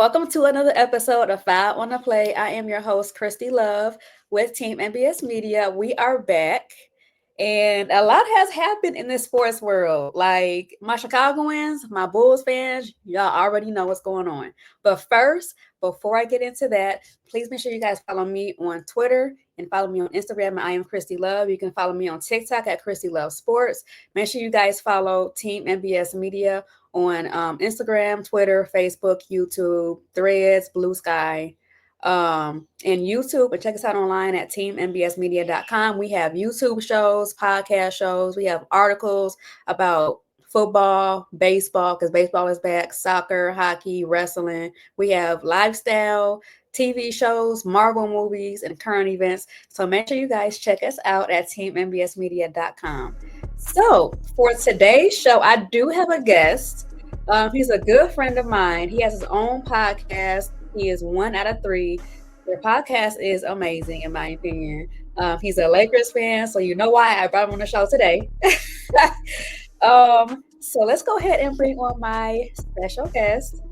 Welcome to another episode of Five on the Play. I am your host, Kristy Love, with Team NBS Media. We are back, and a lot has happened in the sports world. Like my Chicagoans, my Bulls fans, y'all already know what's going on. But first, before I get into that, please make sure you guys follow me on Twitter and follow me on Instagram. I am Kristy Love. You can follow me on TikTok at Kristy Love Sports. Make sure you guys follow Team NBS Media on Instagram, Twitter, Facebook, YouTube, Threads, Blue Sky, and YouTube. And check us out online at teamnbsmedia.com. We have YouTube shows, podcast shows. We have articles about football, baseball, because baseball is back, soccer, hockey, wrestling. We have lifestyle, TV shows, Marvel movies, and current events. So make sure you guys check us out at teamnbsmedia.com. So for today's show, I do have a guest. He's a good friend of mine. He has his own podcast. He is 1 out of 3. Their podcast is amazing, in my opinion. He's a Lakers fan, so you know why I brought him on the show today. So let's go ahead and bring on my special guest.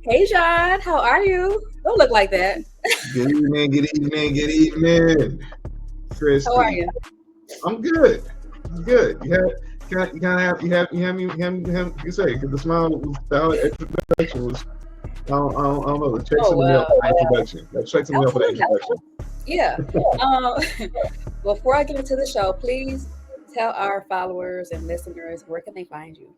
Hey, Jon, how are you? Don't look like that. Good evening. Kristy. How are you? I'm good. You have me. You say the smile, the introduction was. I don't know. The checks in the mail for the introduction. The checks in the mail for the introduction. Yeah. Before I get into the show, please tell our followers and listeners where can they find you.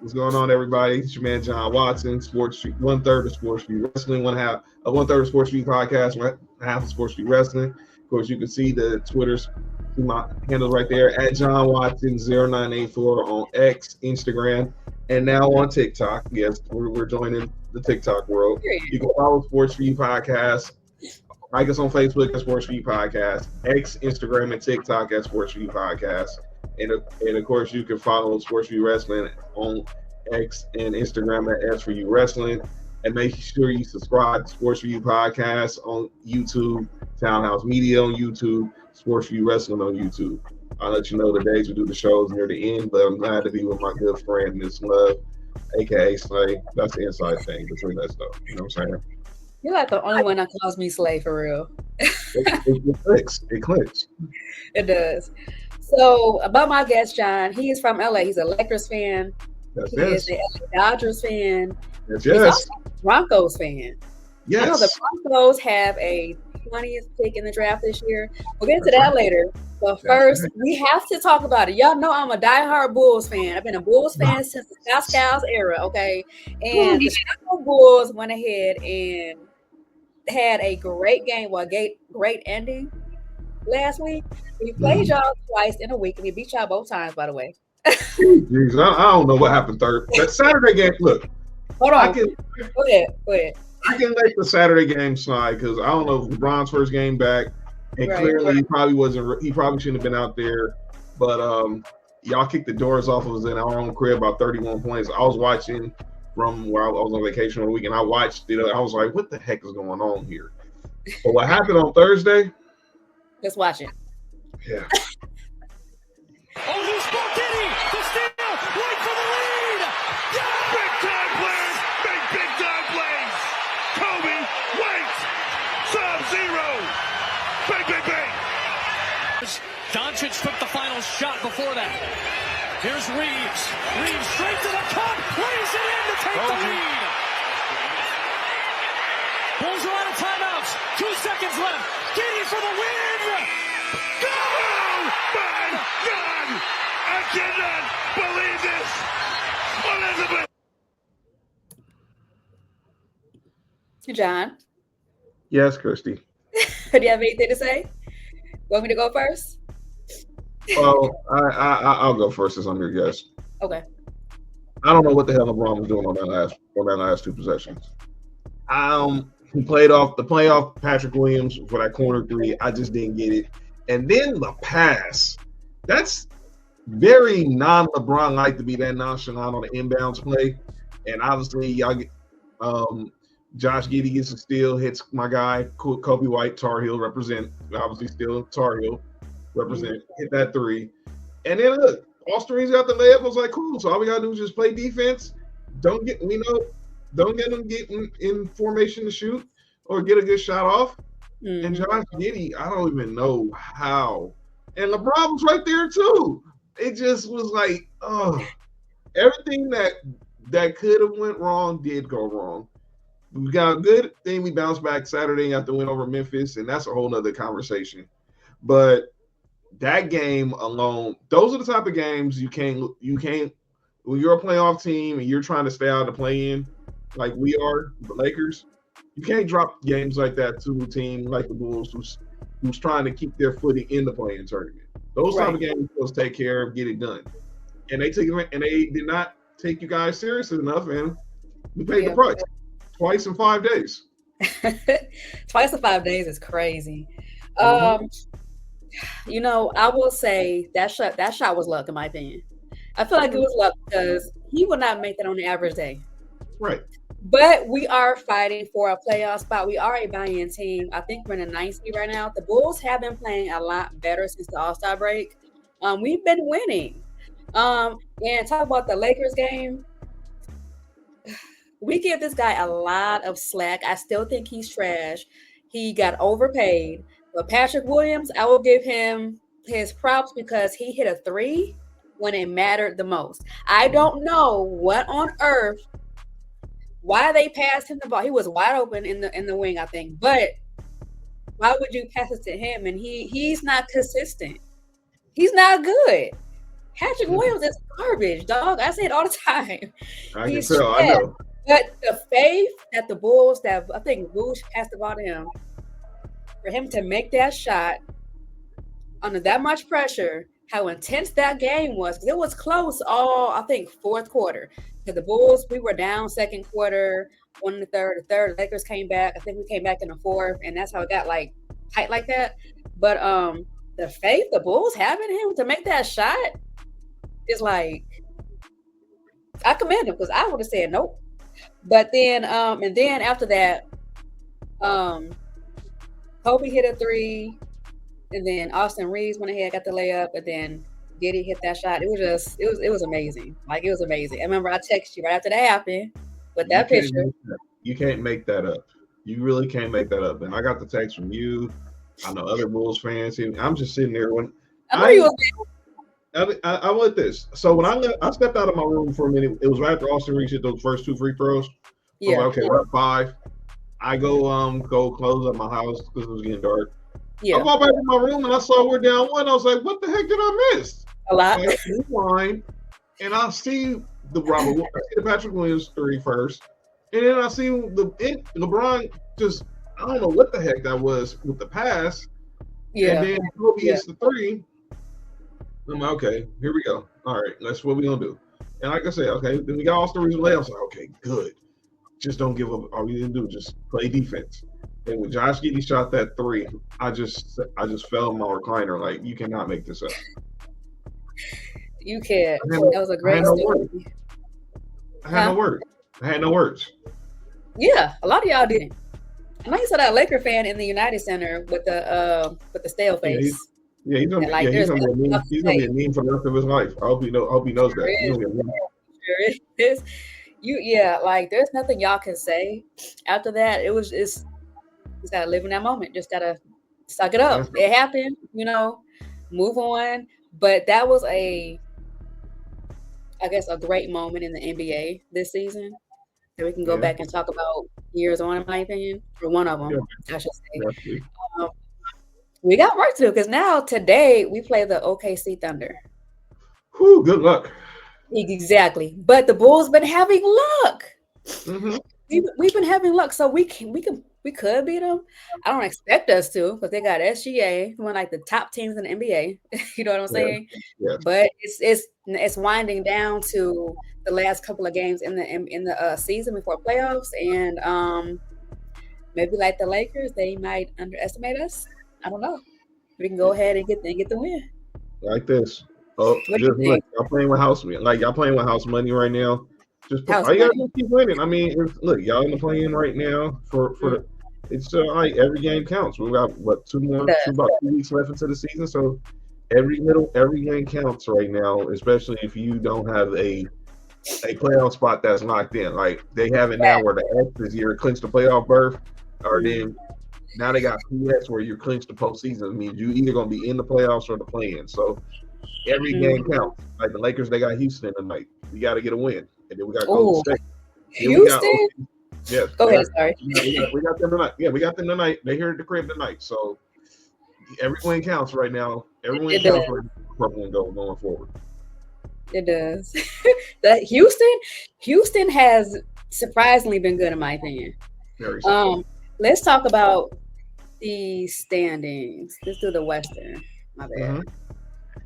What's going on, everybody? It's your man Jon Watson, Sports Street, 1/3 of Sports Street Wrestling, 1/2 of Sports Street Podcast, 1/2 of Sports Street Wrestling. Of course, you can see the Twitter's my handle right there at Jon Watson 0984 on X, Instagram, and now on TikTok. Yes, we're joining the TikTok world. You can follow Sports for You Podcast. Like us on Facebook at Sports for You Podcast, X, Instagram, and TikTok at Sports for You Podcast. And of course, you can follow Sports for You Wrestling on X and Instagram at S for You Wrestling. And make sure you subscribe to Sports for You Podcast on YouTube, Townhouse Media on YouTube, Sports for You Wrestling on YouTube. I'll let you know the days we do the shows near the end, but I'm glad to be with my good friend, Miss Love, aka Slay. That's the inside thing between us, though. You know what I'm saying? You're like the only one that calls me Slay for real. It clicks. It clicks. It does. So about my guest, Jon, he is from LA. He's a Lakers fan. He is a LA Dodgers fan. He's also a Broncos fan. Yes. I know the Broncos have a 20th pick in the draft this year. We'll get into that later. But first, we have to talk about it. Y'all know I'm a diehard Bulls fan. I've been a Bulls fan since the South Cows era, okay? And the Chicago Bulls went ahead and had a great game, great ending last week. We played y'all twice in a week, and we beat y'all both times, by the way. Jeez, I don't know what happened third. That Saturday game, look. Hold on. Go ahead. I can let the Saturday game slide because I don't know if LeBron's first game back, and clearly he probably wasn't. He probably shouldn't have been out there. But y'all kicked the doors off of us in our own crib about 31 points. I was watching from where I was on vacation on the weekend. I watched it. I was like, "What the heck is going on here?" But what happened on Thursday? Let's watch it. Yeah. Josh Giddy to steal, wait for the lead. Yeah! Big time plays, big time plays. Kobe, wait, Sub-Zero, bang. Doncic took the final shot before that. Here's Reeves straight to the cup, lays it in to take the lead. Bulls are out of timeouts, 2 seconds left. Giddy for the win. Go! My God! I cannot believe this! Elizabeth! Jon? Yes, Kristy. Do you have anything to say? Want me to go first? Well, I'll go first as I'm your guest. Okay. I don't know what the hell LeBron was doing on that last 2 possessions. He played off the playoff Patrick Williams for that corner 3. I just didn't get it. And then the pass. That's very non-LeBron like to be that nonchalant on the inbounds play. And obviously, y'all get Josh Giddy gets a steal, hits my guy, Kobe White, Tar Heel represent. Obviously, still Tar Heel represent. Hit that 3. And then look, Austin Reeves got the layup. I was like, cool. So all we got to do is just play defense. Don't Don't get them getting in formation to shoot or get a good shot off. Mhm. And Josh Giddy, I don't even know how. And LeBron was right there too. It just was like, oh, everything that could have went wrong did go wrong. We got a good thing. We bounced back Saturday after win over Memphis, and that's a whole nother conversation. But that game alone, those are the type of games you can't when you're a playoff team and you're trying to stay out of the play-in, like we are, the Lakers, you can't drop games like that to a team like the Bulls who's trying to keep their footing in the play-in tournament. Those type of games supposed to take care of, get it done. And they did not take you guys seriously enough, and we paid the price twice in 5 days. Twice in 5 days is crazy. You know, I will say that shot was luck, in my opinion. I feel like it was luck because he would not make that on the average day. Right. But we are fighting for a playoff spot. We are a buy-in team. I think we're in the 9th seed right now. The Bulls have been playing a lot better since the All-Star break. We've been winning. And talk about the Lakers game. We give this guy a lot of slack. I still think he's trash. He got overpaid. But Patrick Williams, I will give him his props because he hit a 3 when it mattered the most. I don't know what on earth, why they passed him the ball. He was wide open in the wing, I think. But why would you pass it to him? And he's not consistent. He's not good. Patrick Williams is garbage, dog. I say it all the time. I can tell. I know. But the faith that the Bulls, that I think Bush passed the ball to him, for him to make that shot under that much pressure, how intense that game was. It was close all, I think, fourth quarter. To the Bulls, we were down second quarter, 1 in the third. The third, Lakers came back. I think we came back in the fourth, and that's how it got like tight like that. But the faith the Bulls have in him to make that shot is like, I commend him because I would have said nope. But then, and then after that, Kobe hit a 3, and then Austin Reeves went ahead, got the layup, and then Giddy hit that shot. It was amazing. Like, it was amazing. I remember I texted you right after that happened with that picture. You can't make that up. You really can't make that up. And I got the text from you. I know other Bulls fans. I'm just sitting there when I went this. So when I stepped out of my room for a minute, it was right after Austin Reeves hit those first 2 free throws. Yeah. Like, okay, we're at 5. I go close up my house because it was getting dark. Yeah. I walked back to my room and I saw we're down 1. I was like, what the heck did I miss? A lot. So I line, and I see the Patrick Williams 3 first. And then I see LeBron just, I don't know what the heck that was with the pass. Yeah. And then Kobe hits the 3. I'm like, okay, here we go. All right, that's what we're going to do. And like I said, okay, then we got all stories of layups. Like, okay, good. Just don't give up. All we didn't do, just play defense. And when Josh Giddy shot that 3, I just fell in my recliner. Like, you cannot make this up. You can't. That was a great story. I had no words. Yeah, a lot of y'all didn't. I know you saw that Laker fan in the United Center with the stale face. Yeah, he's gonna be a meme for the rest of his life. I hope he knows that. Sure is. Like, there's nothing y'all can say after that. It's just gotta live in that moment. Just gotta suck it up. It happened, move on. But that was a great moment in the NBA this season that we can go back and talk about years on, in my opinion, for one of them, I should say. We got work to do because now today we play the OKC Thunder. Whew, good luck. Exactly. But the Bulls been having luck. Mm-hmm. We've been having luck, so we could beat them. I don't expect us to because they got SGA, one like the top teams in the NBA. You know what I'm saying? Yeah. But it's winding down to the last couple of games in the season before playoffs, and maybe like the Lakers, they might underestimate us. I don't know. We can go ahead and get the win. Like this. Oh, just look, y'all playing with house money. Like, y'all playing with house money right now. Just all you gotta keep winning. I mean, look, y'all in the play-in right now it's like every game counts. We got about 2 weeks left into the season, so every game counts right now, especially if you don't have a a playoff spot that's locked in. Like they have it now where the X is your clinch the playoff berth, or then now they got PS where you're clinched the postseason. It means you either gonna be in the playoffs or the play-in. So every game counts. Like the Lakers, they got Houston tonight. We got to get a win, and then we got Golden State. Houston. Yes. Go ahead. Sorry. We got them tonight. Yeah, we got them tonight. They're here at the crib tonight. So every win counts right now. Every win counts for purple and gold going forward. It does. That Houston has surprisingly been good in my opinion. Very let's talk about the standings. Let's do the Western. My bad.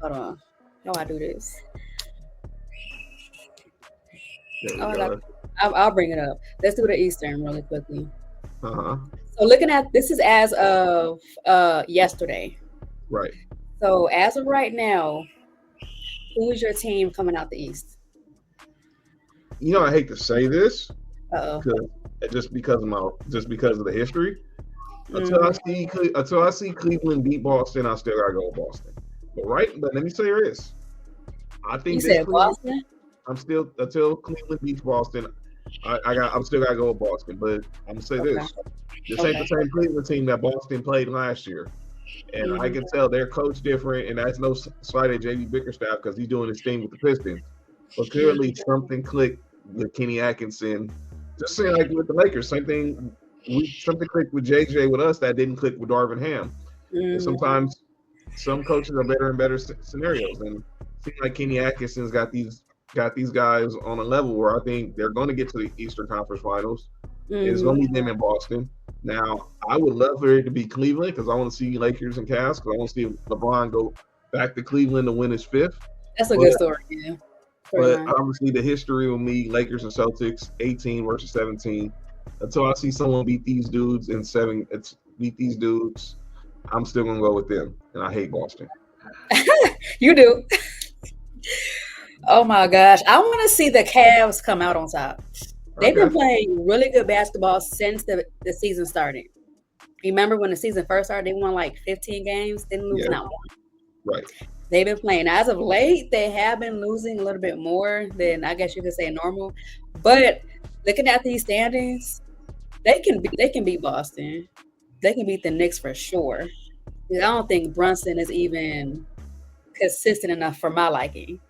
Hold on. How I do this? I'll bring it up. Let's do the Eastern really quickly. So looking at this is as of yesterday. Right. So as of right now, who is your team coming out the East? You know, I hate to say this, just because of the history. Until I see Cleveland beat Boston, I still gotta go with Boston. But let me say this: I think you said Boston. Until Cleveland beats Boston, I'm still gotta go with Boston. But I'm gonna say this: this ain't the same Cleveland team that Boston played last year, and I can tell their coach different. And that's no slight at JB Bickerstaff because he's doing his thing with the Pistons. But clearly something clicked with Kenny Atkinson. Just saying, like with the Lakers, something clicked with JJ with us that didn't click with Darvin Ham. And sometimes some coaches are better in better scenarios, and it seems like Kenny Atkinson's got these guys on a level where I think they're going to get to the Eastern Conference Finals. It's going to be them in Boston. Now, I would love for it to be Cleveland because I want to see Lakers and Cavs because I want to see LeBron go back to Cleveland to win his fifth. That's a good story, yeah. But obviously the history will be Lakers and Celtics, 18 versus 17. Until I see someone beat these dudes I'm still going to go with them. And I hate Boston. You do. Oh, my gosh. I want to see the Cavs come out on top. They've been playing really good basketball since the season started. Remember when the season first started, they won like 15 games, didn't lose not one. Right. They've been playing. As of late, they have been losing a little bit more than I guess you could say normal. But looking at these standings, they can beat Boston. They can beat the Knicks for sure. I don't think Brunson is even consistent enough for my liking.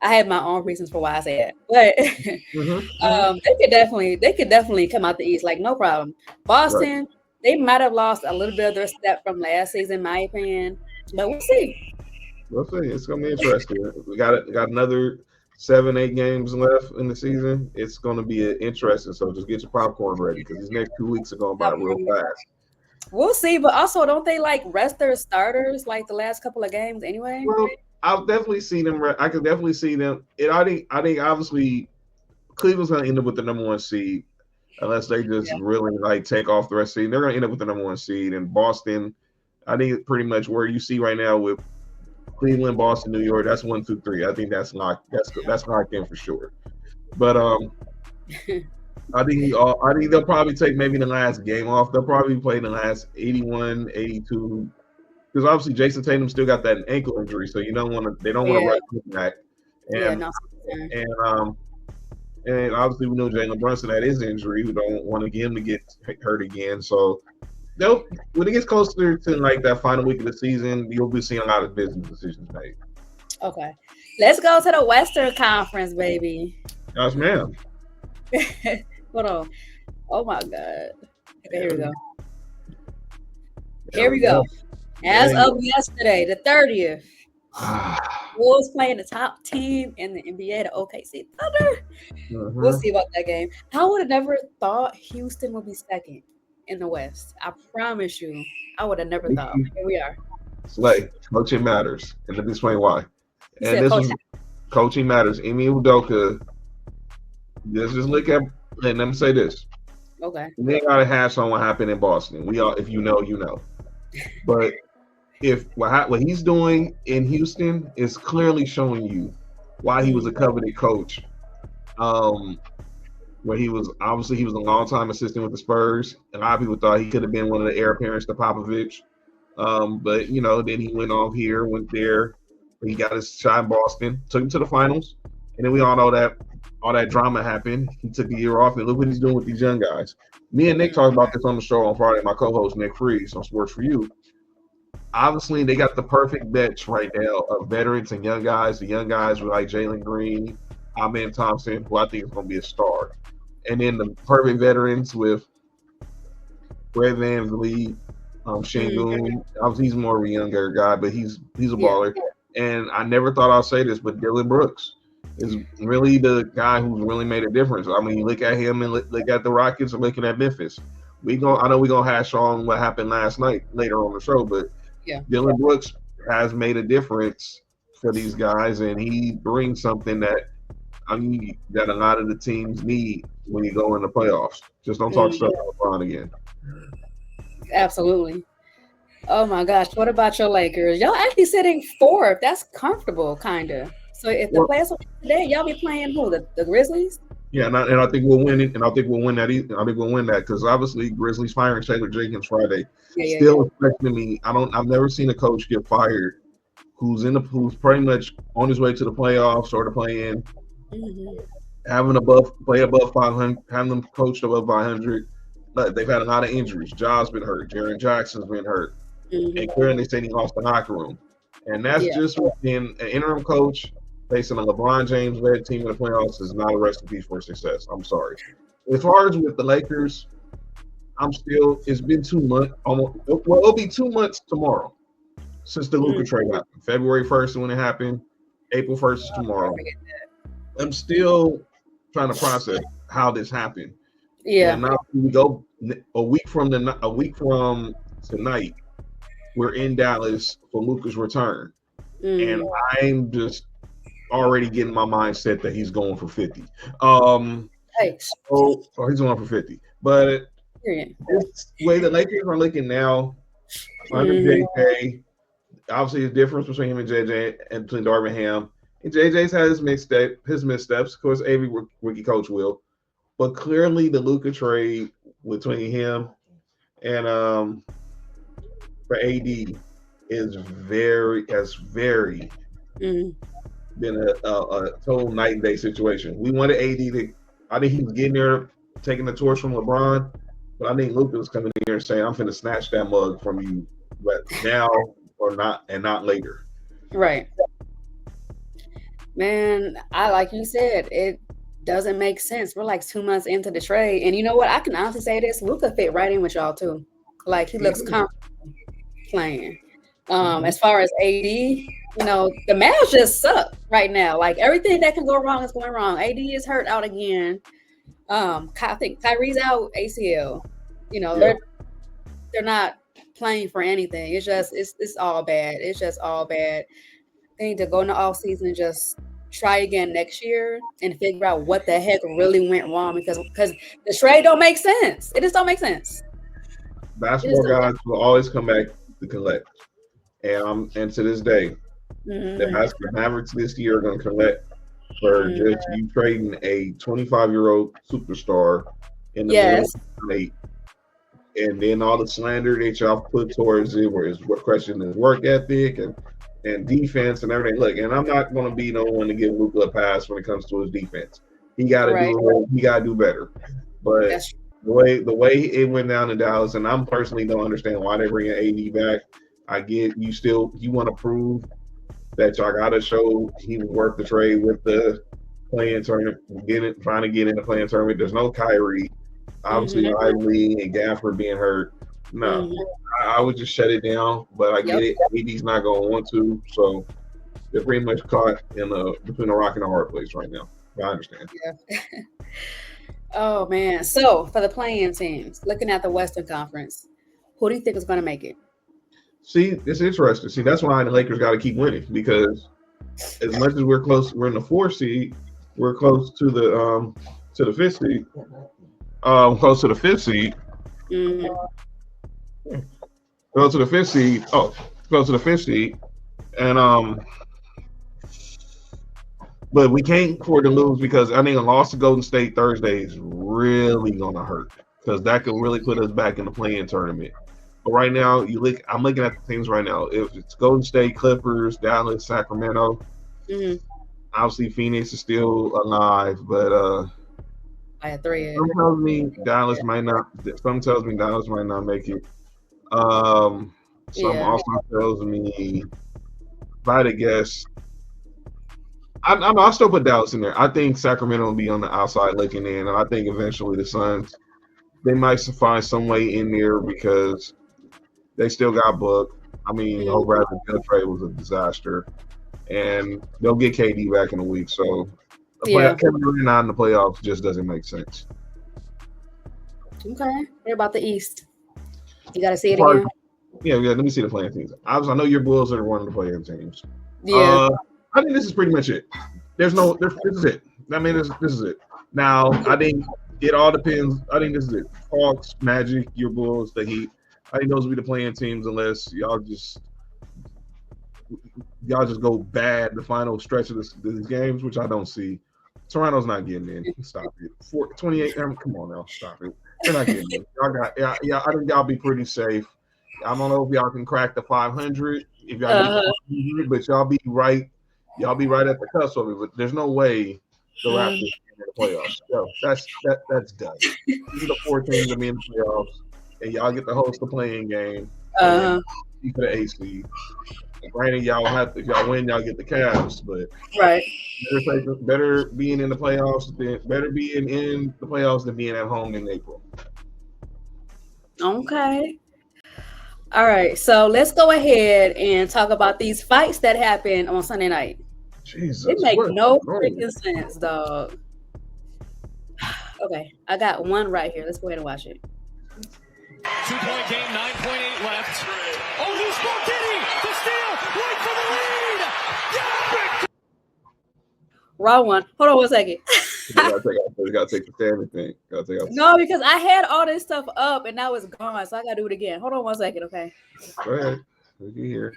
I have my own reasons for why I say that, but they could definitely come out the East like no problem. Boston, they might have lost a little bit of their step from last season, in my opinion, but we'll see. We'll see. It's gonna be interesting. We got another 7-8 games left in the season. It's gonna be interesting. So just get your popcorn ready because these next 2 weeks are going by real fast. We'll see, but also don't they like rest their starters like the last couple of games anyway? Well, I'll definitely see them. I can definitely see them. I think obviously Cleveland's gonna end up with the number 1 seed unless they just really like take off the rest of the season. They're gonna end up with the number 1 seed. And Boston, I think pretty much where you see right now with Cleveland, Boston, New York, that's 1, 2, 3. I think that's locked in for sure. But I think they'll probably take maybe the last game off. They'll probably play the last 81, 82. Because obviously Jason Tatum still got that ankle injury, so they don't want to rush him back. And obviously we know Jalen Brunson had his injury. We don't want him to get hurt again. So when it gets closer to like that final week of the season, you'll be seeing a lot of business decisions made. Okay, let's go to the Western Conference, baby. Yes, ma'am. Hold on. Oh my God. Okay, here we go. Here we go. As of yesterday, the 30th, Bulls playing the top team in the NBA, the OKC Thunder. We'll see about that game. I would have never thought Houston would be second in the West. I promise you, I would have never thought. Here we are. Slay, coaching matters, and let me explain why. And coaching matters. Ime Udoka. Let's just look at, and let me say this. Okay. We ain't got to hash on what happened in Boston. If you know, you know. But if what he's doing in Houston is clearly showing you why he was a coveted coach, where he was a long-time assistant with the Spurs. And a lot of people thought he could have been one of the heir apparents to Popovich. But then he went there, he got his shot in Boston, took him to the finals, and then we all know that all that drama happened. He took a year off, and look what he's doing with these young guys. Me and Nick talked about this on the show on Friday. My co-host Nick Freeze on Sports for You. Obviously, they got the perfect bench right now of veterans and young guys. The young guys were like Jalen Green, Amen Thompson, who I think is going to be a star, and then the perfect veterans with Brett Van Vliet, Shingun. Obviously, he's more of a younger guy, but he's a baller. And I never thought I'd say this, but Dylan Brooks is really the guy who's really made a difference. I mean, you look at him and look at the Rockets and looking at Memphis. I know we're gonna hash on what happened last night later on the show, but Dylan Brooks has made a difference for these guys, and he brings something that that a lot of the teams need when you go in the playoffs. Just don't talk stuff about LeBron again. Absolutely. Oh my gosh, what about your Lakers? Y'all actually sitting fourth. That's comfortable, kind of. So if the players are today, y'all be playing who? The Grizzlies? Yeah, and I think we'll win it, and I think we'll win that. I think we'll win that because obviously Grizzlies firing Taylor Jenkins Friday. Still affecting me. I've never seen a coach get fired who's pretty much on his way to the playoffs or to play in, having play above 500, having them coached above 500. But they've had a lot of injuries. Ja's been hurt. Jaren Jackson's been hurt, and clearly they said he lost the locker room, and that's just being an interim coach. Facing a LeBron James-led team in the playoffs is not a recipe for success. I'm sorry. As far as with the Lakers, it's been 2 months. It'll be 2 months tomorrow since the Luka trade happened. February 1st is when it happened. April 1st is tomorrow. I'm still trying to process how this happened. Yeah. And now we go a week from tonight, we're in Dallas for Luka's return. And I'm just already getting my mindset that he's going for 50. He's going for 50. But this way the Lakers are looking now, under JJ, obviously the difference between him and JJ and between Darvin Ham. And JJ's had his missteps. Of course, every rookie coach will. But clearly the Luka trade between him and for AD has very been a total night and day situation. We wanted AD I think he was getting there, taking the torch from LeBron, but I think Luka was coming in here and saying, I'm finna snatch that mug from you now or not, and not later. Right. Man, like you said, it doesn't make sense. We're like 2 months into the trade. And you know what? I can honestly say this. Luka fit right in with y'all too. Like he looks comfortable playing. As far as AD, the Mavs just suck right now. Like everything that can go wrong is going wrong. AD is hurt out again. I think Kyrie's out ACL. They're not playing for anything. It's just it's all bad. It's just all bad. They need to go in the offseason and just try again next year and figure out what the heck really went wrong because the trade don't make sense. It just don't make sense. Basketball guys will always come back to collect. And to this day, the Mavericks this year are going to collect for just you trading a 25-year-old superstar in the middle of the night. And then all the slander that y'all put towards it, where it's questioning his work ethic and defense and everything. Look, and I'm not going to be no one to give Luka a pass when it comes to his defense. He got to do better. But the way it went down in Dallas, and I personally don't understand why they're bringing AD back. I get you want to prove that y'all got to show he was worth the trade with the playing tournament, trying to get in the playing tournament. There's no Kyrie. Obviously, Lively and Gafford being hurt. No, I would just shut it down. But I get it. AD's not going to want to. So they're pretty much caught between a rock and a hard place right now. I understand. Yeah. Oh, man. So for the playing teams, looking at the Western Conference, who do you think is going to make it? See, it's interesting. See, that's why the Lakers got to keep winning because as much as we're in the 4th seed, we're close to the 5th seed. Close to the 5th seed. Close to the 5th seed. Oh, close to the 5th seed. And but we can't afford to lose because I think a loss to Golden State Thursday is really gonna hurt because that could really put us back in the play-in tournament. But right now, I'm looking at the teams right now. If it's Golden State, Clippers, Dallas, Sacramento, Obviously, Phoenix is still alive, but I had 3. some tells me Dallas might not. Some tells me Dallas might not make it. Some Yeah. also tells me, if I had to guess, I'll still put Dallas in there. I think Sacramento will be on the outside looking in, and I think eventually the Suns, they might find some way in there because they still got booked. I mean, whole Bradley Beal trade was a disaster, and they'll get KD back in a week. So, Kevin Durant not in the playoffs just doesn't make sense. Okay. What about the East? You got to see it again. Yeah. Let me see the playing teams. Obviously, I know your Bulls are one of the playing teams. Yeah. I think this is pretty much it. This is it. I mean, this is it. Now, I think it all depends. I think this is it. Hawks, Magic, your Bulls, the Heat. I think those will be the playing teams unless y'all just go bad the final stretch of these games, which I don't see. Toronto's not getting in. Stop it. 28. Come on now. Stop it. They're not getting in. Y'all got I think y'all be pretty safe. I don't know if y'all can crack the 500. If y'all get 500, but y'all be right. Y'all be right at the cusp of it. But there's no way the Raptors in the playoffs. So that's done. These are the 4 teams that be in the playoffs, and y'all get to host the playing game. For the AC. Granted, y'all have to, if y'all win, y'all get the Cavs, but right. Better being in the playoffs than being at home in April. Okay. All right. So let's go ahead and talk about these fights that happened on Sunday night. Jesus, it makes no freaking sense, dog. Okay, I got one right here. Let's go ahead and watch it. 2-point game, 9.8 left. Oh, loose ball, Giddy, the steal, right for the lead. Yeah! Wrong one. Hold on one second. You gotta take the standing thing. No, because I had all this stuff up and now it's gone, so I gotta do it again. Hold on one second, okay? Go ahead. Look here.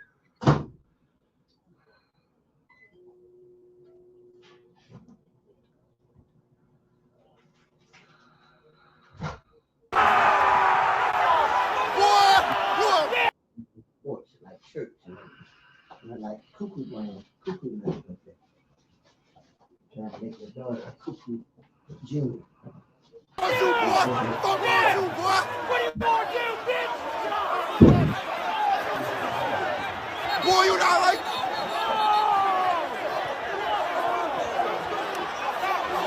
Like church, like cuckoo land, trying to make your daughter a cuckoo Junior. What you gonna do, bitch? Boy, you not like.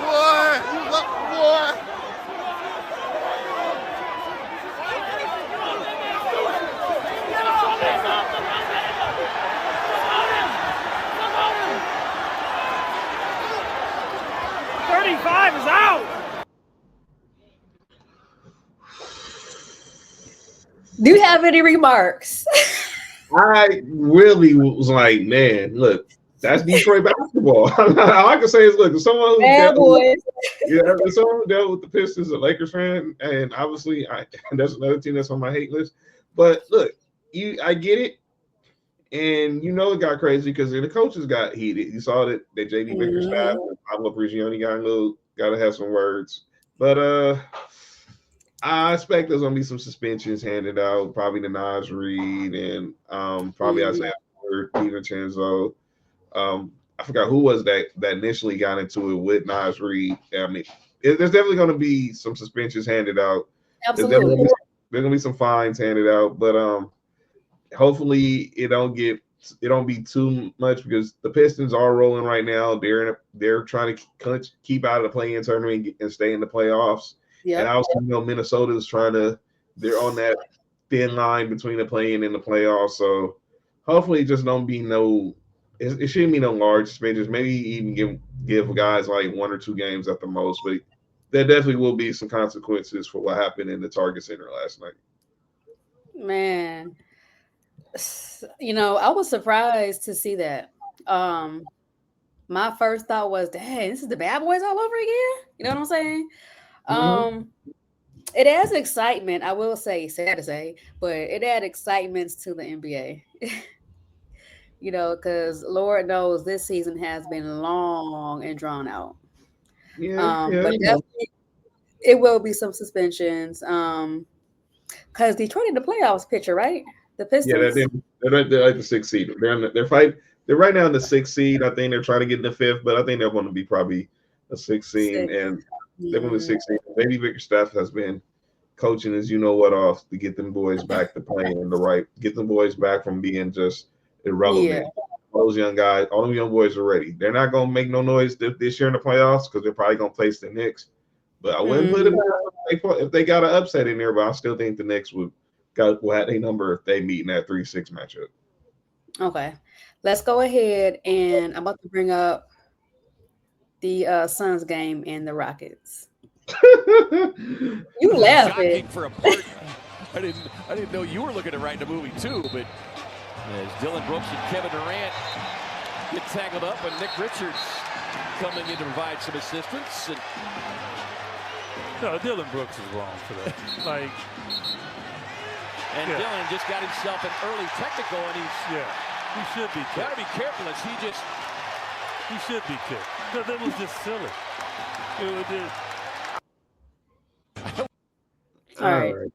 Boy, you look, boy. Is out. Do you have any remarks? I really was like, man, look, that's Detroit basketball. All I can say is, look, someone who dealt with the Pistons, a Lakers fan, and obviously, that's another team that's on my hate list. But look, I get it, and it got crazy because the coaches got heated. You saw that JD Bickerstaff and Pablo Prigioni got to have some words, but I expect there's gonna be some suspensions handed out. Probably to Naz Reid and probably Isaiah DiVincenzo. I forgot who was that initially got into it with Naz Reid. I mean, there's definitely gonna be some suspensions handed out. Absolutely, there's gonna be some fines handed out, but hopefully it don't be too much because the Pistons are rolling right now. They're trying to keep out of the play-in tournament and stay in the playoffs. Yep. And I also know Minnesota's they're on that thin line between the play-in and the playoffs. So hopefully it just don't be it shouldn't be no large suspensions. Maybe even give guys like 1 or 2 games at the most. But there definitely will be some consequences for what happened in the Target Center last night. Man. I was surprised to see that. My first thought was, dang, this is the bad boys all over again. You know what I'm saying? It adds excitement, I will say, sad to say, but it adds excitement to the NBA. Because Lord knows this season has been long and drawn out. But definitely it will be some suspensions. Because Detroit in the playoffs picture, right? The Yeah, Pistons? they're like the 6th seed. They're right now in the 6th seed. I think they're trying to get in the 5th, but I think they're going to be probably a 6th seed, Six. and they're going to be 6th seed. Maybe Victor Staff has been coaching as you know what off to get them boys back to playing in the right, get them boys back from being just irrelevant. Yeah. All those young guys, all them young boys are ready. They're not going to make no noise this year in the playoffs because they're probably going to place the Knicks. But I wouldn't put it if they got an upset in there. But I still think the Knicks will have a number if they meet in that 3-6 matchup. Okay. Let's go ahead, and I'm about to bring up the Suns game and the Rockets. You laughing? For a partner. I didn't know you were looking at writing a movie too, but as Dylan Brooks and Kevin Durant get tangled up, and Nick Richards coming in to provide some assistance. And no, Dylan Brooks is wrong for that. Dylan just got himself an early technical, and he should be kicked. Got to be careful as he should be kicked. No, that was just silly. All right.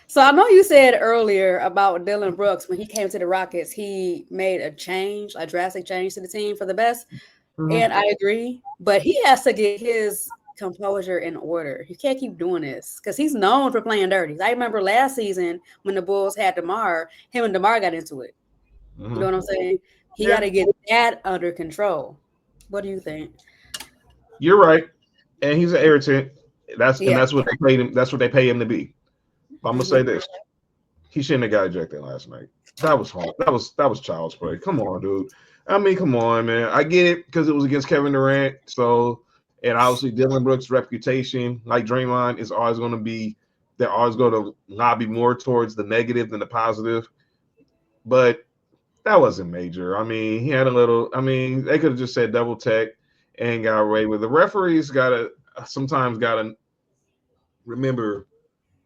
So I know you said earlier about Dylan Brooks when he came to the Rockets, he made a drastic change to the team for the best. Mm-hmm. And I agree, but he has to get his composure in order. He can't keep doing this because he's known for playing dirty. I remember last season when the Bulls had DeMar, him and DeMar got into it. Mm-hmm. You know what I'm saying? He got to get that under control. What do you think? You're right, and he's an irritant. That's what they paid him. That's what they pay him to be. I'm gonna say this: he shouldn't have got ejected last night. That was hard. That was child's play. Come on, dude. I mean, come on, man. I get it because it was against Kevin Durant. So, and obviously Dylan Brooks' reputation, like Draymond, is always going to be. They're always going to lobby more towards the negative than the positive. But that wasn't major. I mean, he had a little. I mean, they could have just said double tech and got away with it. The referees sometimes gotta remember.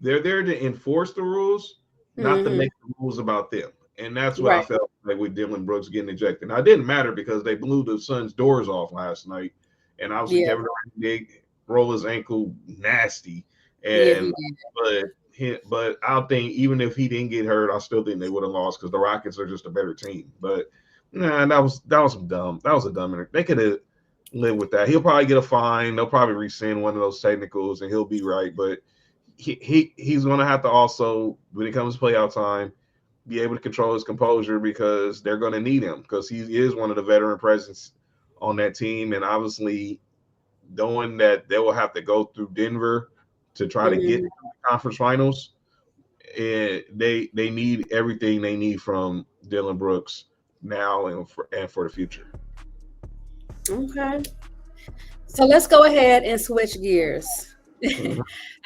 They're there to enforce the rules, not to make the rules about them. And that's what I felt like with Dylan Brooks getting ejected. Now, it didn't matter because they blew the Suns' doors off last night. And obviously Kevin Durant did roll his ankle nasty. And but I think even if he didn't get hurt, I still think they would have lost because the Rockets are just a better team. But that was dumb. That was a dumb. They could have lived with that. He'll probably get a fine. They'll probably rescind one of those technicals and he'll be right. But he's going to have to also, when it comes to playoff time, be able to control his composure because they're going to need him because he is one of the veteran presence on that team. And obviously knowing that they will have to go through Denver to try to get to the conference finals, and they need everything they need from Dylan Brooks now and for the future. Okay. So let's go ahead and switch gears.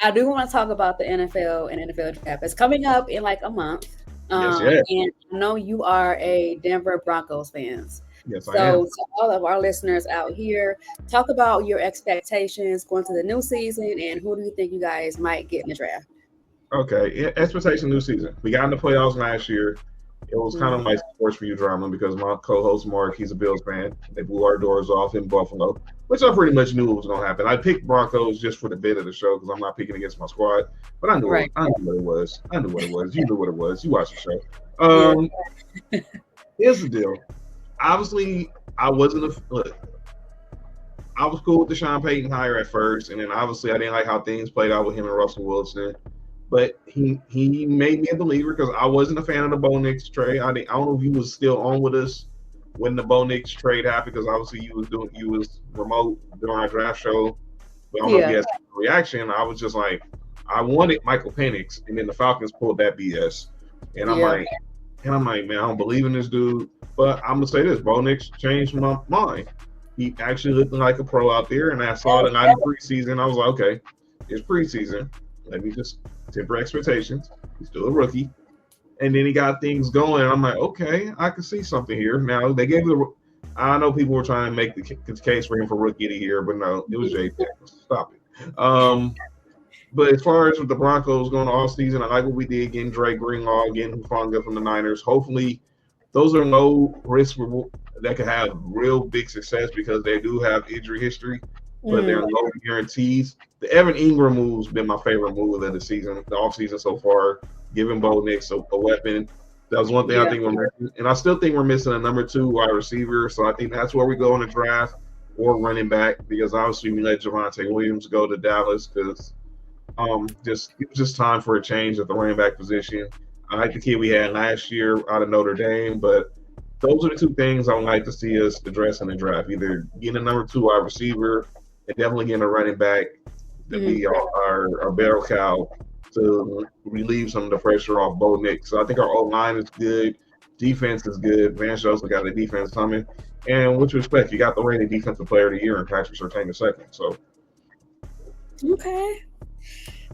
I do want to talk about the NFL and NFL draft. It's coming up in like a month. And I know you are a Denver Broncos fan. Yes, I am. So to all of our listeners out here, talk about your expectations going to the new season and who do you think you guys might get in the draft? Okay, expectation new season. We got in the playoffs last year. It was kind of like sports for you drama because my co-host Mark, he's a Bills fan. They blew our doors off in Buffalo, which I pretty much knew was going to happen. I picked Broncos just for the bit of the show because I'm not picking against my squad, but I knew what it was. You knew what it was. You watched the show. Here's the deal. Obviously, I was cool with the Sean Payton hire at first, and then obviously I didn't like how things played out with him and Russell Wilson. But he made me a believer because I wasn't a fan of the Bo Nix trade. I don't know if he was still on with us when the Bo Nix trade happened because obviously you was remote during our draft show. But I don't know if he has a reaction. I was just like, I wanted Michael Penix, and then the Falcons pulled that BS. And I'm like, man, I don't believe in this dude. But I'm gonna say this: Bo Nix changed my mind. He actually looked like a pro out there, and I saw it in preseason. I was like, okay, it's preseason. Let me just temper expectations. He's still a rookie. And then he got things going. I'm like, okay, I can see something here. Now, they gave I know people were trying to make the case for him for rookie of the year, but no, it was Jay Daniels. Stop it. But as far as with the Broncos going to offseason, I like what we did, getting Dre Greenlaw, getting Hufanga from the Niners. Hopefully, those are low risk that could have real big success because they do have injury history. But they're low guarantees. The Evan Ingram move's been my favorite move of the season, the offseason so far. giving Bo Nix a weapon. That was one thing I think we're missing. And I still think we're missing a number 2 wide receiver. So I think that's where we go in the draft or running back, because obviously we let Javonte Williams go to Dallas because it was just time for a change at the running back position. I like the kid we had last year out of Notre Dame, but those are the 2 things I would like to see us address in the draft: either getting a number 2 wide receiver and definitely getting a running back to be our barrel cow to relieve some of the pressure off Bo Nix. So I think our O-line is good, defense is good. Vance Joseph got the defense coming, and with respect, you got the reigning defensive player of the year in Patrick Surtain II. So okay.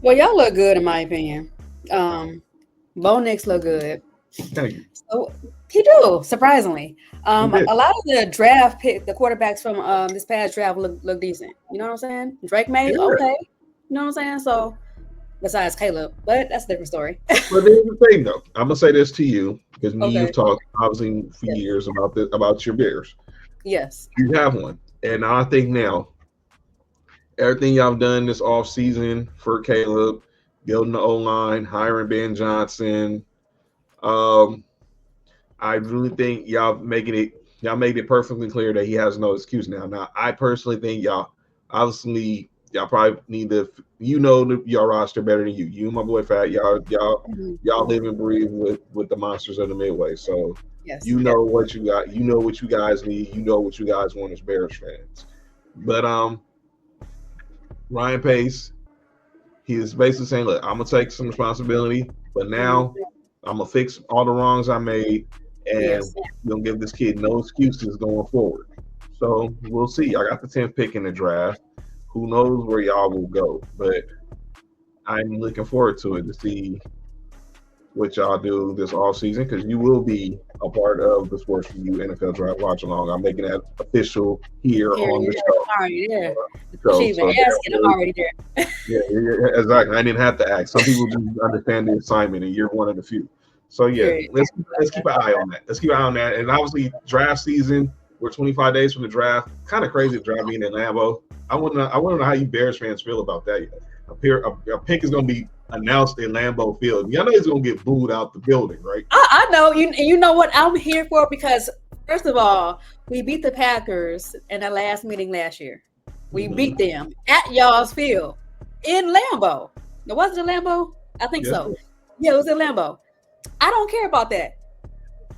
Well, y'all look good in my opinion. Bo Nix look good. thank you. So he do, surprisingly. A lot of the draft pick, the quarterbacks from this past draft look decent. You know what I'm saying? Drake May, okay. You know what I'm saying? So besides Caleb, but that's a different story. But here's the thing, though. I'm gonna say this to you because you've talked obviously for years about your Bears. Yes, you have one, and I think now everything y'all done this offseason for Caleb, building the O-line, hiring Ben Johnson. I really think y'all made it perfectly clear that he has no excuse now. Now, I personally think y'all probably need to, your roster better than you. You, my boy Fat, y'all live and breathe with the monsters of the Midway. So you know what you got. You know what you guys need. You know what you guys want as Bears fans. But Ryan Pace, he is basically saying, look, I'm gonna take some responsibility, but now I'm gonna fix all the wrongs I made, and we're gonna give this kid no excuses going forward. So we'll see. I got the 10th pick in the draft. Who knows where y'all will go, but I'm looking forward to it to see what y'all do this offseason, because you will be a part of the Sports for You NFL Draft Watch Along. I'm making that official here on the show. Already there. I'm already there. Yeah, exactly. I didn't have to ask. Some people just understand the assignment, and you're one of the few. So let's keep an eye on that. Let's keep an eye on that. And obviously, draft season. We're 25 days from the draft. Kind of crazy to draft being in Lambeau. I want to know how you Bears fans feel about that. A pick is going to be announced in Lambeau Field. Y'all know he's going to get booed out the building, right? I know. You know what I'm here for, because first of all, we beat the Packers in the last meeting last year. We beat them at y'all's field in Lambeau. Was it Lambeau? I think so. Yeah, it was in Lambeau. I don't care about that.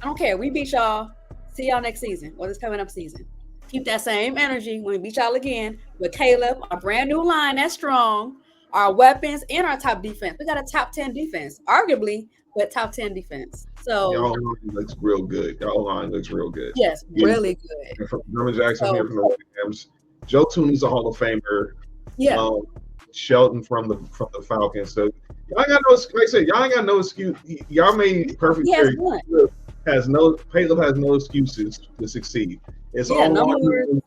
I don't care. We beat y'all. See y'all next season or this coming up season. Keep that same energy when we beat y'all again with Caleb, our brand new line that's strong, our weapons, and our top defense. We got a top 10 defense, arguably, but top 10 defense. So y'all line looks real good. Y'all line looks real good. Yes, really good. And from Herman Jackson here from the Rams. Joe Tooney's a Hall of Famer. Yeah. Shelton from the Falcons. So y'all ain't got no, like I said, y'all ain't got no excuse. Y'all made perfect carry. Caleb has no excuses to succeed. It's all on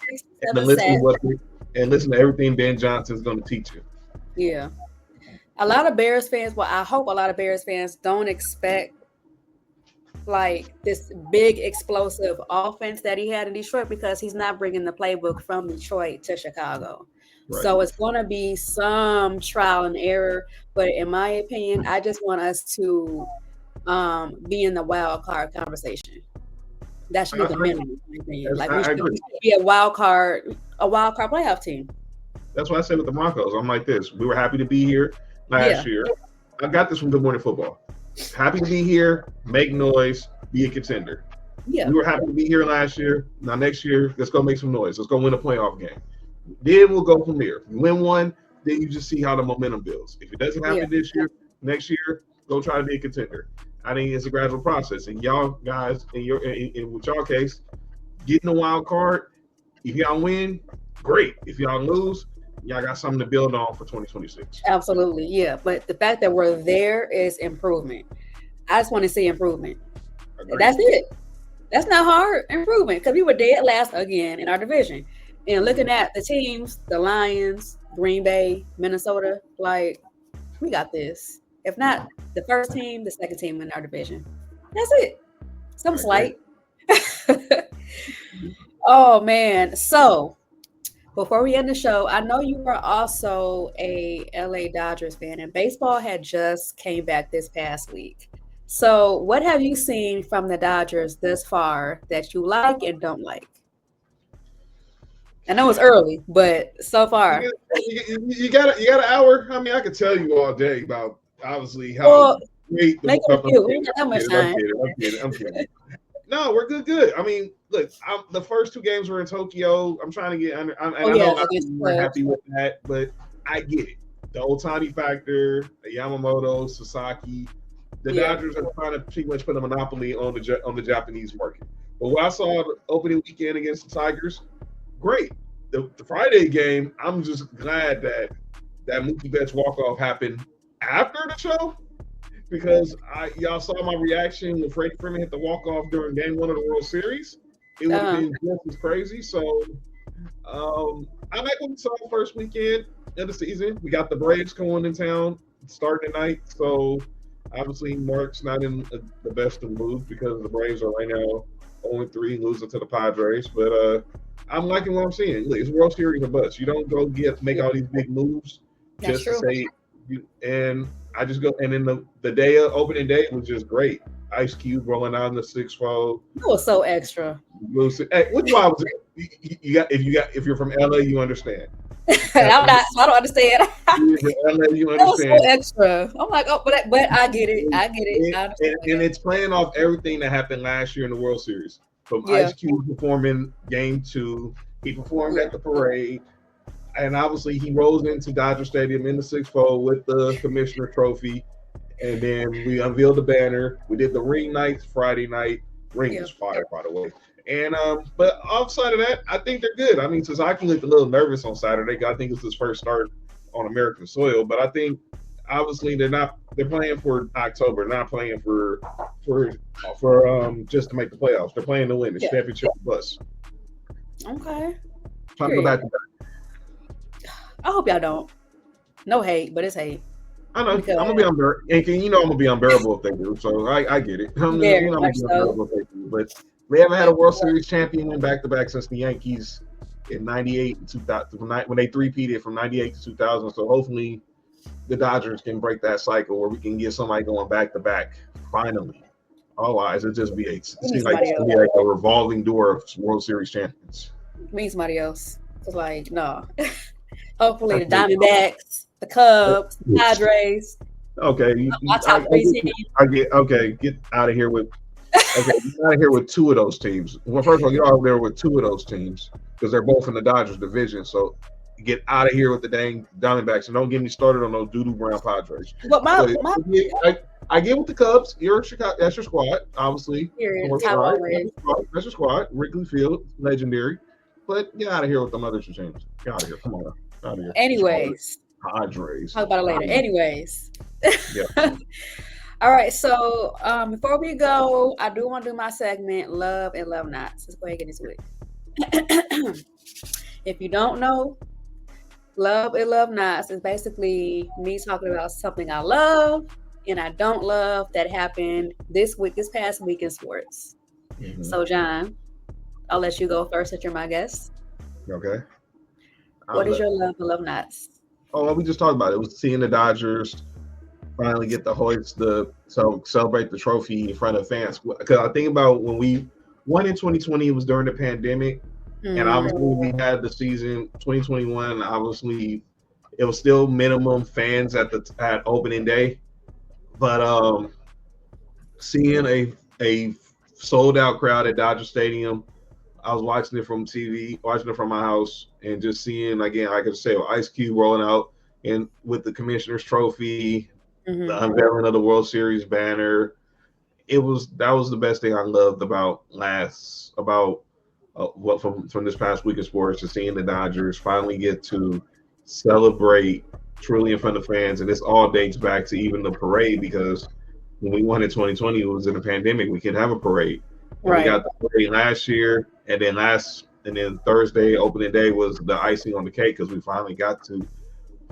and listen to everything Ben Johnson's going to teach you. Yeah. A lot of Bears fans, I hope a lot of Bears fans don't expect like this big explosive offense that he had in Detroit, because he's not bringing the playbook from Detroit to Chicago. Right. So it's going to be some trial and error. But in my opinion, I just want us to be in the wild card conversation. That should be the minimum. Like we should be a wild card playoff team. That's what I said with the Broncos. I'm like this. We were happy to be here last year. I got this from Good Morning Football. Happy to be here, make noise, be a contender. Yeah. We were happy to be here last year. Now next year, let's go make some noise. Let's go win a playoff game. Then we'll go from there. You win one, then you just see how the momentum builds. If it doesn't happen this year, next year, go try to be a contender. I think it's a gradual process. And y'all guys, in with y'all case, getting a wild card, if y'all win, great. If y'all lose, y'all got something to build on for 2026. Absolutely, yeah. But the fact that we're there is improvement. I just want to see improvement. That's it. That's not hard. Improvement, because we were dead last again in our division. And looking at the teams, the Lions, Green Bay, Minnesota, like, we got this. If not the first team, the second team in our division. That's it. Some slight. Oh, man. So before we end the show, I know you are also a LA Dodgers fan, and baseball had just came back this past week. So, what have you seen from the Dodgers this far that you like and don't like? I know it's early, but so far. You got an hour. I mean, I could tell you all day about obviously how Well, great the make it a few. We ain't got that much time. I'm kidding. No, we're good. I mean, look, the first 2 games were in Tokyo. I'm trying to get under. I know we're happy with that, but I get it. The Ohtani factor, Yamamoto, Sasaki. The Dodgers are trying to pretty much put a monopoly on the Japanese market. But what I saw the opening weekend against the Tigers, great. The Friday game, I'm just glad that Mookie Betts walk-off happened after the show, because y'all saw my reaction when Freddie Freeman hit the walk-off during Game 1 of the World Series. It would have been just as crazy. So I like what we saw first weekend of the season. We got the Braves going in town starting tonight. So obviously Mark's not in the best of moods because the Braves are right now 0-3, losing to the Padres. But I'm liking what I'm seeing. Look, it's World Series of butts. You don't go make all these big moves just to say and I just go, and then the day of opening day was just great. Ice Cube rolling out in the 6-4. It was so extra. Hey, which one was it? If you're from LA, you understand. I'm not. I don't understand. LA, you understand. That was so extra. I'm like, oh, but I get it. I get it. And it's playing off everything that happened last year in the World Series. From Ice Cube performing Game 2, he performed at the parade. And obviously, he rolls into Dodger Stadium in the 6-4 with the Commissioner Trophy. And then we unveiled the banner. We did the ring night Friday night. Ring was fire, by the way. And but outside of that, I think they're good. I mean, Sasaki looked a little nervous on Saturday. I think it's his first start on American soil. But I think obviously they're playing for October, not playing for just to make the playoffs. They're playing to win. It's championship plus. Okay. Trying to go back to back. I hope y'all don't. No hate, but it's hate. I know. I'm gonna be unbearable. And I'm gonna be unbearable if they do. So I get it. I'm gonna be unbearable if they do. But we haven't had a World Series champion win back-to-back since the Yankees in '98 and 2000 when they three-peated from '98 to 2000. So hopefully the Dodgers can break that cycle where we can get somebody going back-to-back finally. Otherwise, it just be a revolving door of World Series champions. We need somebody else. It's like no. Hopefully the Diamondbacks, the Cubs, the Padres. Okay, get out of here with. Okay, get out of here with 2 of those teams. Well, first of all, you're out there with 2 of those teams because they're both in the Dodgers division. So get out of here with the dang Diamondbacks and don't get me started on those doo-doo brown Padres. But I get with the Cubs. You're Chicago. That's your squad, obviously. That's your squad. Wrigley Field, legendary. But get out of here with them other 2 teams. Get out of here. Come on. Out of here. Anyways. Padres. Talk about it later. Anyways. Yeah. All right. So before we go, I do want to do my segment, Love and Love Nots. Let's go ahead and get into it. If you don't know, Love and Love Nots is basically me talking about something I love and I don't love that happened this past week in sports. Mm-hmm. So, John, I'll let you go first since you're my guest. Okay. What is your love and love nots? Oh, we just talked about it. It was seeing the Dodgers finally get the hoist, celebrate the trophy in front of fans. Because I think about when we won in 2020, it was during the pandemic. And obviously we had the season 2021. Obviously, it was still minimum fans at opening day. But seeing a sold out crowd at Dodger Stadium, I was watching it from TV, watching it from my house, and just seeing, again, like I said, Ice Cube rolling out and with the Commissioner's Trophy, the unveiling of the World Series banner. That was the best thing I loved about from this past week of sports, is seeing the Dodgers finally get to celebrate truly in front of fans. And this all dates back to even the parade, because when we won in 2020, it was in a pandemic. We couldn't have a parade. Right. We got the parade last year, and then Thursday opening day was the icing on the cake, because we finally got to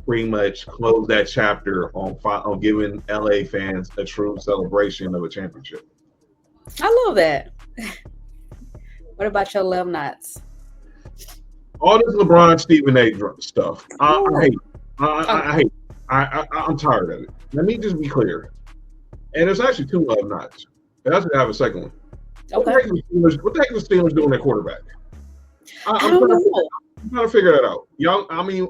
pretty much close that chapter on giving LA fans a true celebration of a championship. I love that. What about your love nots? all this LeBron Stephen A. stuff. I hate. I hate. I'm tired of it. Let me just be clear. And there's actually two love knots. I actually have a second one. What the heck is the Steelers doing at quarterback? I'm trying to figure that out. Y'all, I mean,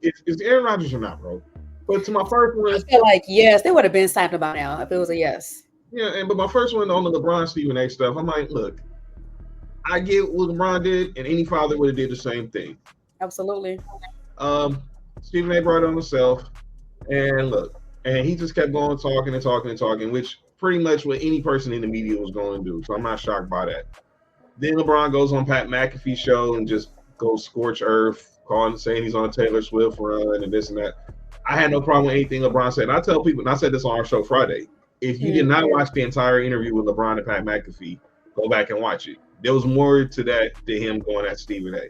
it's Aaron Rodgers or not, bro? But to my first one, I feel like yes, they would have been signed about now if it was a yes. Yeah, but my first one on the LeBron Stephen A. stuff, I'm like, look, I get what LeBron did, and any father would have did the same thing. Absolutely. Stephen A. brought it on himself, and look, and he just kept going, talking, which pretty much what any person in the media was going to do. So I'm not shocked by that. Then LeBron goes on Pat McAfee's show and just goes scorch earth, saying he's on a Taylor Swift run and this and that. I had no problem with anything LeBron said. I tell people, and I said this on our show Friday, if you did not watch the entire interview with LeBron and Pat McAfee, go back and watch it. There was more to that than him going at Stephen A.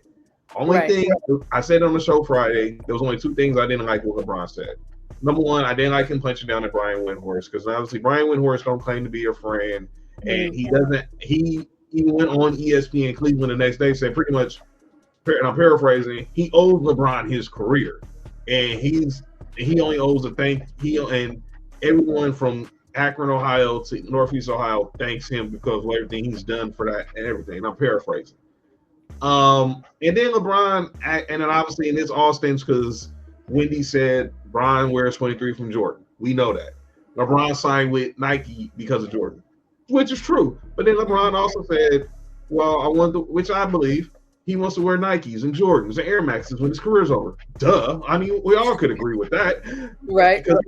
Only thing I said on the show Friday, there was only two things I didn't like what LeBron said. Number one, I didn't like him punching down at Brian Windhorst because obviously Brian Windhorst don't claim to be a friend, and he doesn't. He went on ESPN Cleveland the next day, said pretty much, and I'm paraphrasing, he owes LeBron his career, and he only owes and everyone from Akron, Ohio to Northeast Ohio thanks him because of everything he's done for that and everything. And I'm paraphrasing. And then LeBron, and then obviously, and this all stems because Wendy said Brian wears 23 from Jordan. We know that. LeBron signed with Nike because of Jordan, which is true. But then LeBron also said, well, which I believe, he wants to wear Nikes and Jordans and Air Maxes when his career's over. Duh. I mean, we all could agree with that. Right. Because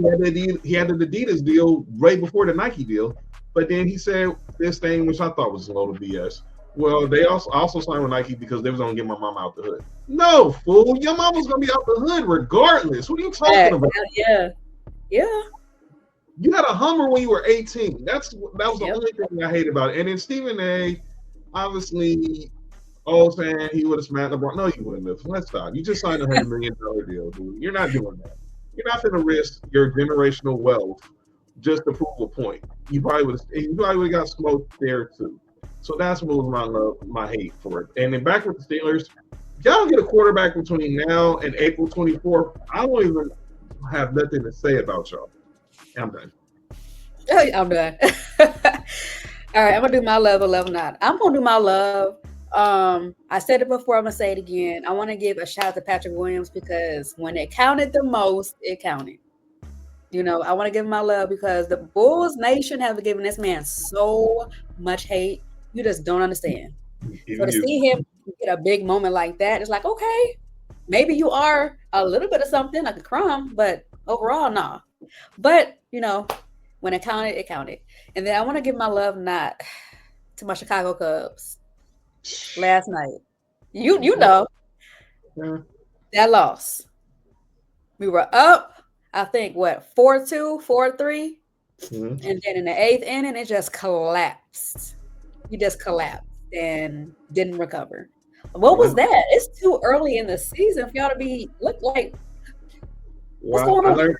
he had the Adidas deal way before the Nike deal. But then he said this thing, which I thought was a load of BS. Well, they also signed with Nike because they was going to get my mom out the hood. No, fool. Your mom was going to be out the hood regardless. What are you talking about? Yeah. You had a Hummer when you were 18. That was the only thing I hate about it. And then Stephen A., obviously, saying he would have smacked LeBron. No, you wouldn't have. Let's stop. You just signed a $100 million deal, dude. You're not doing that. You're not going to risk your generational wealth just to prove a point. You probably would have got smoked there too. So that's what was my hate for it. And then back with the Steelers, y'all don't get a quarterback between now and April 24th. I don't even have nothing to say about y'all. I'm done. I'm done. All right, I'm gonna do my love or love not. I'm gonna do my love. I said it before, I'm gonna say it again. I want to give a shout out to Patrick Williams because when it counted the most, it counted. You know, I want to give him my love because the Bulls Nation have given this man so much hate. You just don't understand. So to see him get a big moment like that, it's like, okay, maybe you are a little bit of something, like a crumb, but overall, nah. But, you know, when it counted, it counted. And then I want to give my love not to my Chicago Cubs last night. You know, that loss. We were up, I think, 4-2, 4-3? And then in the 8th inning, it just collapsed. He just collapsed and didn't recover. What was that? It's too early in the season for y'all to look like. What's going on?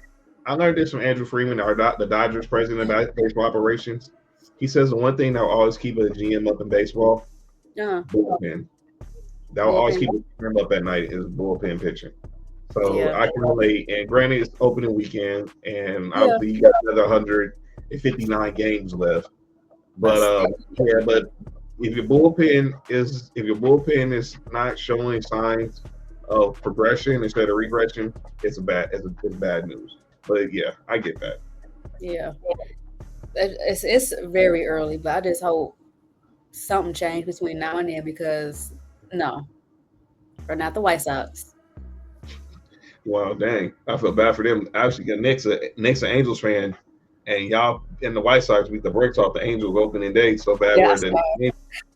I learned this from Andrew Freeman, the Dodgers president of baseball operations. He says the one thing that will always keep a GM up in baseball, bullpen. That will always keep a GM up at night is bullpen pitching. So I can relate. And granted, it's opening weekend, and obviously you got another 159 games left. But but if your bullpen is not showing signs of progression instead of regression, it's bad news. But yeah, I get that. Yeah, it's very early, but I just hope something changed between now and then because or not the White Sox. Well, dang, I feel bad for them. Actually, Nick's an Angels fan. And y'all and the White Sox beat the brakes off the Angels opening day so bad where the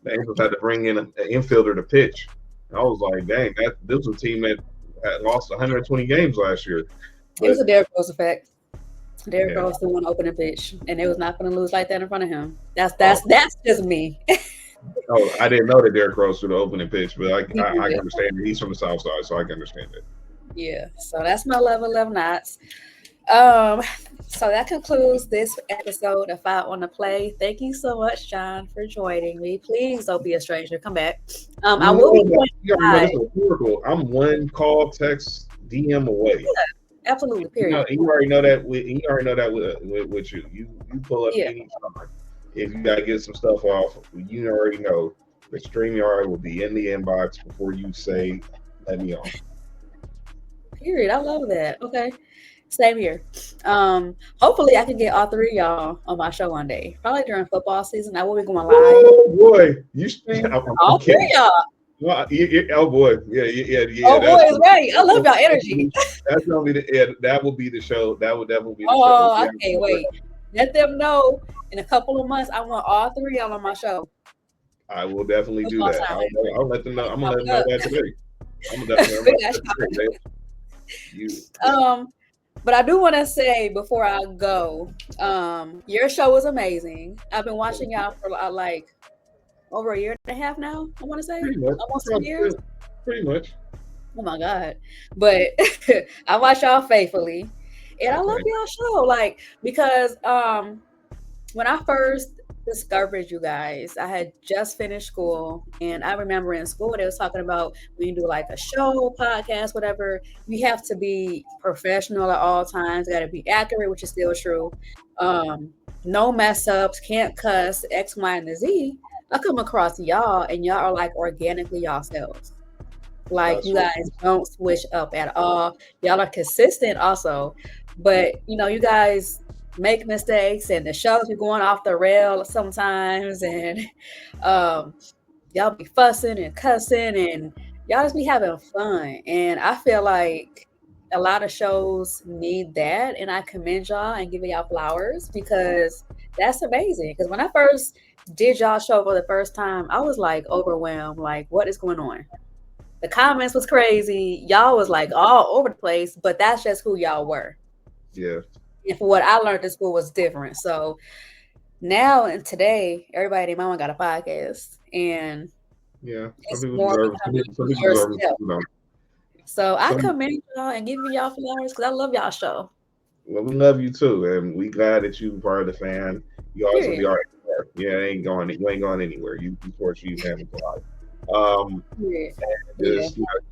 Angels had to bring in an infielder to pitch. And I was like, dang, this was a team that had lost 120 games last year. It was a Derrick Rose effect. Derrick Rose the one opening pitch, and they was not going to lose like that in front of him. That's just me. I didn't know that Derrick Rose threw the opening pitch, but I can understand it. He's from the South Side, so I can understand it. Yeah, so that's my love of love knots. So that concludes this episode of I Want to Play. Thank you so much, John, for joining me. Please don't be a stranger. Come back. I will be going live. This is a miracle. I'm one call, text, DM away. Yeah, absolutely. Period. You already know that. With you. You pull up anytime. If you gotta get some stuff off, you already know the StreamYard will be in the inbox before you say, "Let me on." Period. I love that. Okay. Same here. Hopefully I can get all three of y'all on my show one day. Probably during football season. I will be going live. Oh boy, you all three of y'all. Well, oh boy, yeah. Oh boy, it's right. I love y'all energy. That's gonna be that will be the show. That will definitely be the show. Oh, I can't wait. Let them know in a couple of months I want all three of y'all on my show. I will definitely do that. I'll let them know. I'm gonna let them know that today. I'm gonna definitely know that today. But I do want to say before I go, your show was amazing. I've been watching y'all for like over a year and a half now. I want to say almost 2 years. Pretty much. Oh my God! But I watch y'all faithfully, and I love y'all show. Like because when I first discovered you guys, I had just finished school, and I remember in school they was talking about when you do like a show, podcast, whatever, you have to be professional at all times. Got to be accurate, which is still true. No mess ups, can't cuss, X, Y, and the Z. I come across y'all, and y'all are like organically yourselves. Like you guys don't switch up at all. Y'all are consistent also, but you guys make mistakes, and the shows be going off the rail sometimes, and y'all be fussing and cussing, and y'all just be having fun. And I feel like a lot of shows need that, and I commend y'all and give y'all flowers because that's amazing. Because when I first did y'all show for the first time, I was like overwhelmed, like what is going on? The comments was crazy. Y'all was like all over the place, but that's just who y'all were. Yeah. And for what I learned in school was different. So now and today, everybody in my mama got a podcast, and it's more yourself. So I commend y'all and give y'all flowers because I love y'all show. Well, we love you too, and we glad that you part of the fan. You also be our you ain't going anywhere. You support you family for life.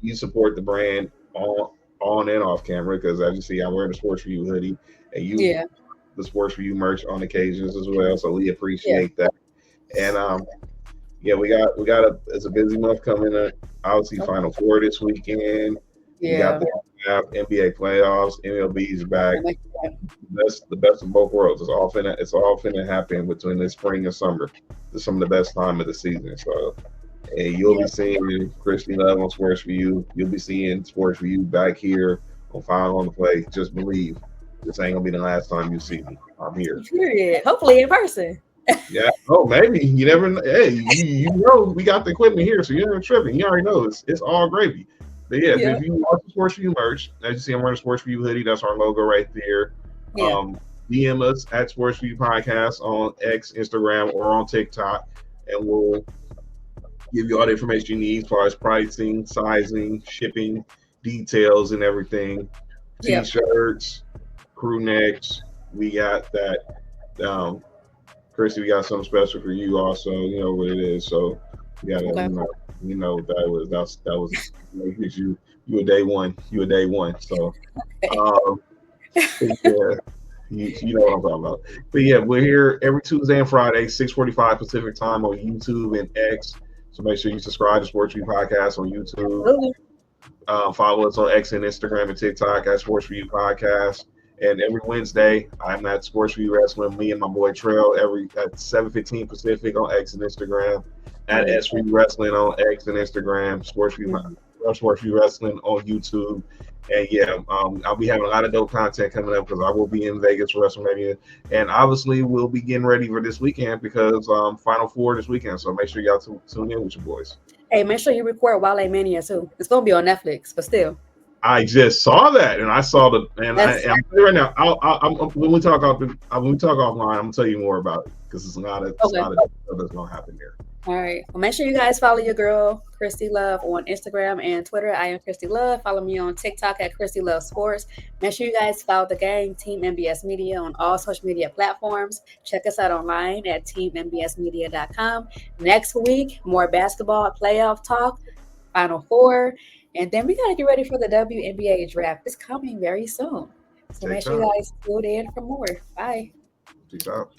You support the brand on and off camera because as you see, I'm wearing the Sports For You hoodie, and you the Sports For You merch on occasions as well. So we appreciate that. And we got it's a busy month coming up. Obviously, Final Four this weekend. We got the NBA playoffs. MLB's back. That's the best of both worlds. It's all finna happen between this spring and summer. It's some of the best time of the season. So, and you'll be seeing Kristy Love on Sports For You. You'll be seeing Sports For You back here on Final On The Play. Just believe this ain't gonna be the last time you see me. I'm here. Period. Hopefully in person. Yeah. Oh, maybe. You never know. Hey, you know we got the equipment here, so you're not tripping. You already know it's all gravy. But if you want the Sports For You merch, as you see, I'm wearing a Sports For You hoodie. That's our logo right there. DM us at Sports For You Podcast on X, Instagram, or on TikTok, and we'll give you all the information you need as far as pricing, sizing, shipping, details, and everything. T-shirts, crew necks. We got that. Kristy, we got something special for you also. You know what it is. So you gotta that was you a day one. You a day one. So you know what I'm talking about. But we're here every Tuesday and Friday, 6:45 Pacific time on YouTube and X. So make sure you subscribe to Sports For You Podcast on YouTube. Follow us on X and Instagram and TikTok at Sports For You Podcast. And every Wednesday, I'm at Sports For You Wrestling. Me and my boy Trail at 7:15 Pacific on X and Instagram. At S For You Wrestling on X and Instagram. Sports For You Wrestling on YouTube. And I'll be having a lot of dope content coming up because I will be in Vegas for WrestleMania. And obviously, we'll be getting ready for this weekend because Final Four this weekend. So make sure y'all tune in with your boys. Hey, make sure you record Wale Mania too. It's gonna be on Netflix, but still. I just saw that, and I saw I'm right now. When we talk offline, I'm gonna tell you more about it because it's a lot of stuff that's gonna happen there. All right. Well, make sure you guys follow your girl, Kristy Love, on Instagram and Twitter. I am Kristy Love. Follow me on TikTok at Kristy Love Sports. Make sure you guys follow the gang, Team MBS Media, on all social media platforms. Check us out online at teammbsmedia.com. Next week, more basketball playoff talk, Final Four. And then we got to get ready for the WNBA draft. It's coming very soon. So Take make sure you time. guys tune in for more. Bye. Peace out.